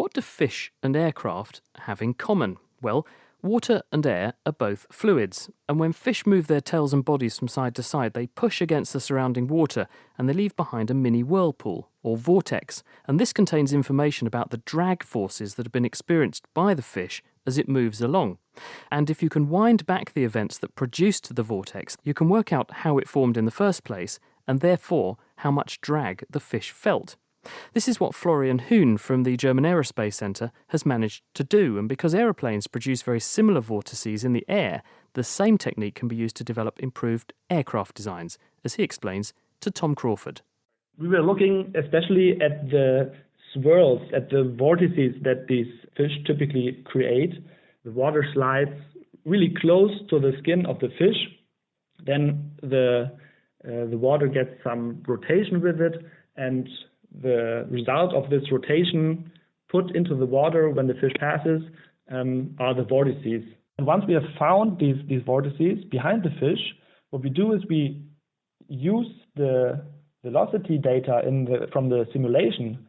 What do fish and aircraft have in common? Well, water and air are both fluids, and when fish move their tails and bodies from side to side, they push against the surrounding water and they leave behind a mini whirlpool, or vortex, and this contains information about the drag forces that have been experienced by the fish as it moves along. And if you can wind back the events that produced the vortex, you can work out how it formed in the first place, and therefore how much drag the fish felt. This is what Florian Huhn from the German Aerospace Centre has managed to do, and because aeroplanes produce very similar vortices in the air, the same technique can be used to develop improved aircraft designs, as he explains to Tom Crawford. We were looking especially at the swirls, at the vortices that these fish typically create. The water slides really close to the skin of the fish. Then the water gets some rotation with it, and the result of this rotation put into the water when the fish passes are the vortices. And once we have found these vortices behind the fish, what we do is we use the velocity data from the simulation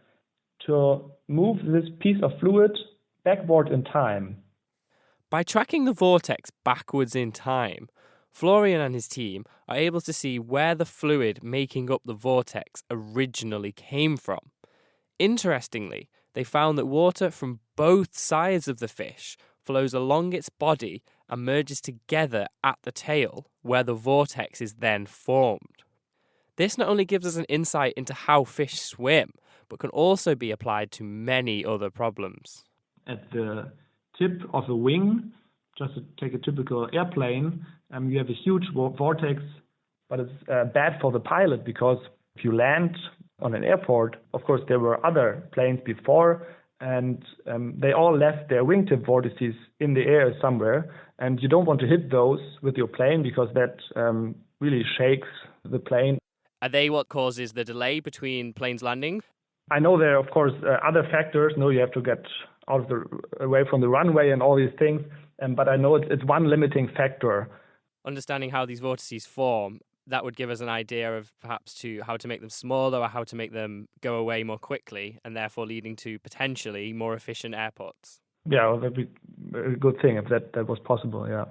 to move this piece of fluid backward in time. By tracking the vortex backwards in time, Florian and his team are able to see where the fluid making up the vortex originally came from. Interestingly, they found that water from both sides of the fish flows along its body and merges together at the tail, where the vortex is then formed. This not only gives us an insight into how fish swim, but can also be applied to many other problems. At the tip of the wing, just to take a typical airplane, you have a huge vortex, but it's bad for the pilot because if you land on an airport, of course there were other planes before, and they all left their wingtip vortices in the air somewhere, and you don't want to hit those with your plane because that really shakes the plane. Are they what causes the delay between planes landing? I know there are, of course, other factors. No, you have to get away from the runway and all these things, but I know it's one limiting factor. Understanding how these vortices form, that would give us an idea of perhaps how to make them smaller or how to make them go away more quickly, and therefore leading to potentially more efficient airports. Yeah, well, that'd be a good thing if that was possible, yeah.